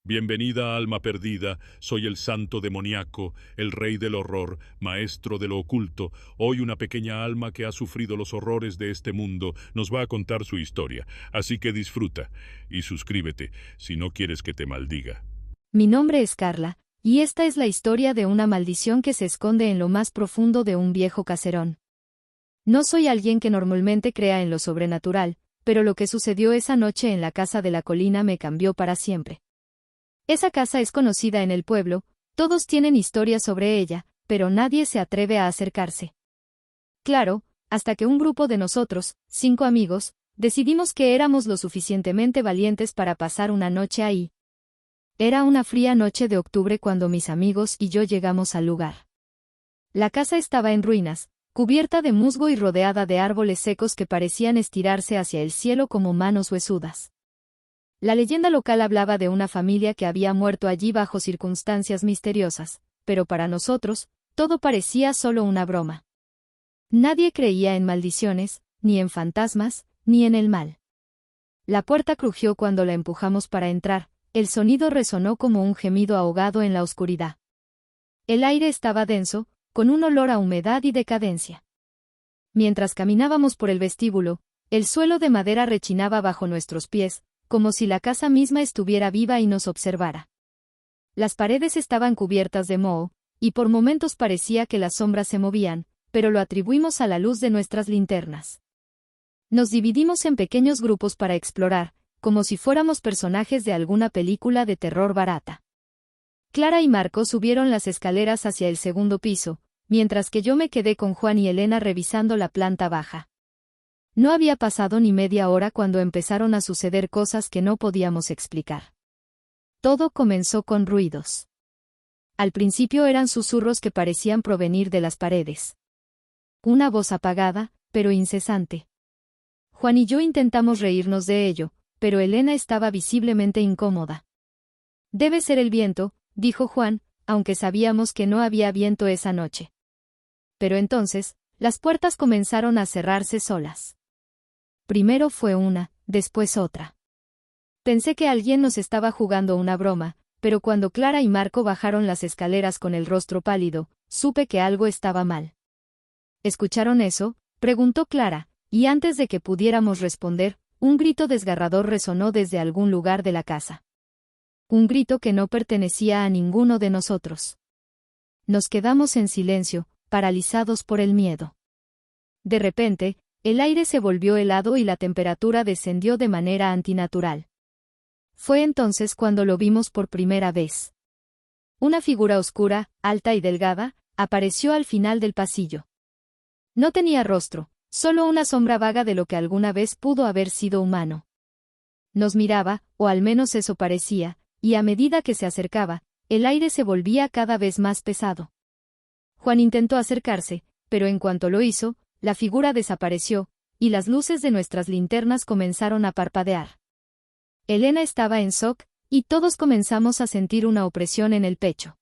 Bienvenida, alma perdida, soy el santo demoníaco, el rey del horror, maestro de lo oculto. Hoy una pequeña alma que ha sufrido los horrores de este mundo nos va a contar su historia, así que disfruta y suscríbete si no quieres que te maldiga. Mi nombre es Carla, y esta es la historia de una maldición que se esconde en lo más profundo de un viejo caserón. No soy alguien que normalmente crea en lo sobrenatural, pero lo que sucedió esa noche en la casa de la colina me cambió para siempre. Esa casa es conocida en el pueblo, todos tienen historias sobre ella, pero nadie se atreve a acercarse. Claro, hasta que un grupo de nosotros, 5 amigos, decidimos que éramos lo suficientemente valientes para pasar una noche ahí. Era una fría noche de octubre cuando mis amigos y yo llegamos al lugar. La casa estaba en ruinas, cubierta de musgo y rodeada de árboles secos que parecían estirarse hacia el cielo como manos huesudas. La leyenda local hablaba de una familia que había muerto allí bajo circunstancias misteriosas, pero para nosotros, todo parecía solo una broma. Nadie creía en maldiciones, ni en fantasmas, ni en el mal. La puerta crujió cuando la empujamos para entrar, el sonido resonó como un gemido ahogado en la oscuridad. El aire estaba denso, con un olor a humedad y decadencia. Mientras caminábamos por el vestíbulo, el suelo de madera rechinaba bajo nuestros pies, como si la casa misma estuviera viva y nos observara. Las paredes estaban cubiertas de moho, y por momentos parecía que las sombras se movían, pero lo atribuimos a la luz de nuestras linternas. Nos dividimos en pequeños grupos para explorar, como si fuéramos personajes de alguna película de terror barata. Clara y Marco subieron las escaleras hacia el segundo piso, mientras que yo me quedé con Juan y Elena revisando la planta baja. No había pasado ni media hora cuando empezaron a suceder cosas que no podíamos explicar. Todo comenzó con ruidos. Al principio eran susurros que parecían provenir de las paredes. Una voz apagada, pero incesante. Juan y yo intentamos reírnos de ello, pero Elena estaba visiblemente incómoda. «Debe ser el viento», dijo Juan, aunque sabíamos que no había viento esa noche. Pero entonces, las puertas comenzaron a cerrarse solas. Primero fue una, después otra. Pensé que alguien nos estaba jugando una broma, pero cuando Clara y Marco bajaron las escaleras con el rostro pálido, supe que algo estaba mal. ¿Escucharon eso?, preguntó Clara, y antes de que pudiéramos responder, un grito desgarrador resonó desde algún lugar de la casa. Un grito que no pertenecía a ninguno de nosotros. Nos quedamos en silencio, paralizados por el miedo. De repente, el aire se volvió helado y la temperatura descendió de manera antinatural. Fue entonces cuando lo vimos por primera vez. Una figura oscura, alta y delgada, apareció al final del pasillo. No tenía rostro, solo una sombra vaga de lo que alguna vez pudo haber sido humano. Nos miraba, o al menos eso parecía, y a medida que se acercaba, el aire se volvía cada vez más pesado. Juan intentó acercarse, pero en cuanto lo hizo, la figura desapareció, y las luces de nuestras linternas comenzaron a parpadear. Elena estaba en shock, y todos comenzamos a sentir una opresión en el pecho.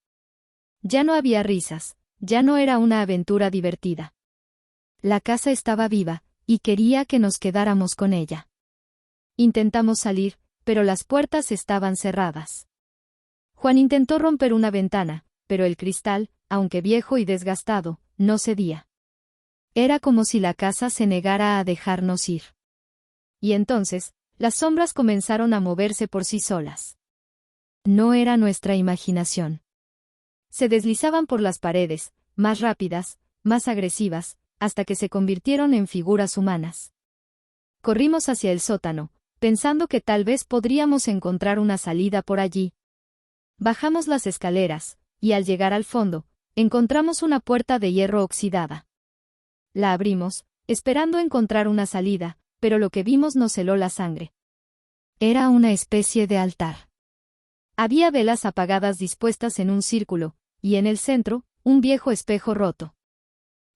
Ya no había risas, ya no era una aventura divertida. La casa estaba viva, y quería que nos quedáramos con ella. Intentamos salir, pero las puertas estaban cerradas. Juan intentó romper una ventana, pero el cristal, aunque viejo y desgastado, no cedía. Era como si la casa se negara a dejarnos ir. Y entonces, las sombras comenzaron a moverse por sí solas. No era nuestra imaginación. Se deslizaban por las paredes, más rápidas, más agresivas, hasta que se convirtieron en figuras humanas. Corrimos hacia el sótano, pensando que tal vez podríamos encontrar una salida por allí. Bajamos las escaleras, y al llegar al fondo, encontramos una puerta de hierro oxidada. La abrimos, esperando encontrar una salida, pero lo que vimos nos heló la sangre. Era una especie de altar. Había velas apagadas dispuestas en un círculo, y en el centro, un viejo espejo roto.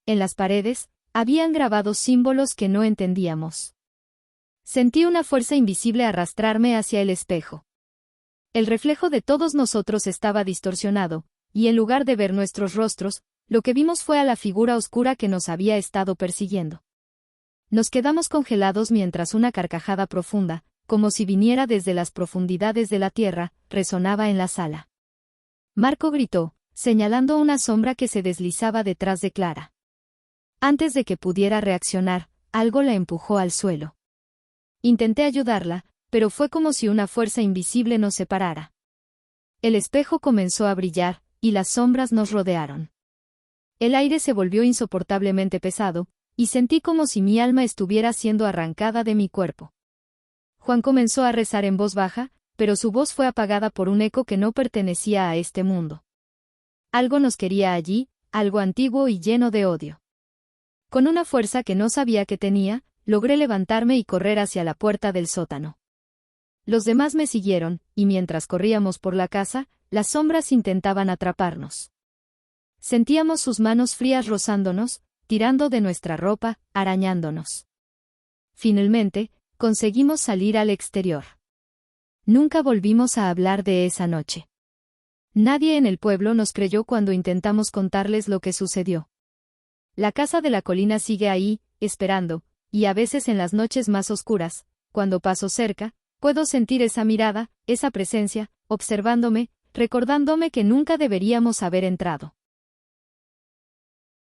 En las paredes, habían grabados símbolos que no entendíamos. Sentí una fuerza invisible arrastrarme hacia el espejo. El reflejo de todos nosotros estaba distorsionado, y en lugar de ver nuestros rostros, lo que vimos fue a la figura oscura que nos había estado persiguiendo. Nos quedamos congelados mientras una carcajada profunda, como si viniera desde las profundidades de la tierra, resonaba en la sala. Marco gritó, señalando una sombra que se deslizaba detrás de Clara. Antes de que pudiera reaccionar, algo la empujó al suelo. Intenté ayudarla, pero fue como si una fuerza invisible nos separara. El espejo comenzó a brillar, y las sombras nos rodearon. El aire se volvió insoportablemente pesado, y sentí como si mi alma estuviera siendo arrancada de mi cuerpo. Juan comenzó a rezar en voz baja, pero su voz fue apagada por un eco que no pertenecía a este mundo. Algo nos quería allí, algo antiguo y lleno de odio. Con una fuerza que no sabía que tenía, logré levantarme y correr hacia la puerta del sótano. Los demás me siguieron, y mientras corríamos por la casa, las sombras intentaban atraparnos. Sentíamos sus manos frías rozándonos, tirando de nuestra ropa, arañándonos. Finalmente, conseguimos salir al exterior. Nunca volvimos a hablar de esa noche. Nadie en el pueblo nos creyó cuando intentamos contarles lo que sucedió. La casa de la colina sigue ahí, esperando, y a veces en las noches más oscuras, cuando paso cerca, puedo sentir esa mirada, esa presencia, observándome, recordándome que nunca deberíamos haber entrado.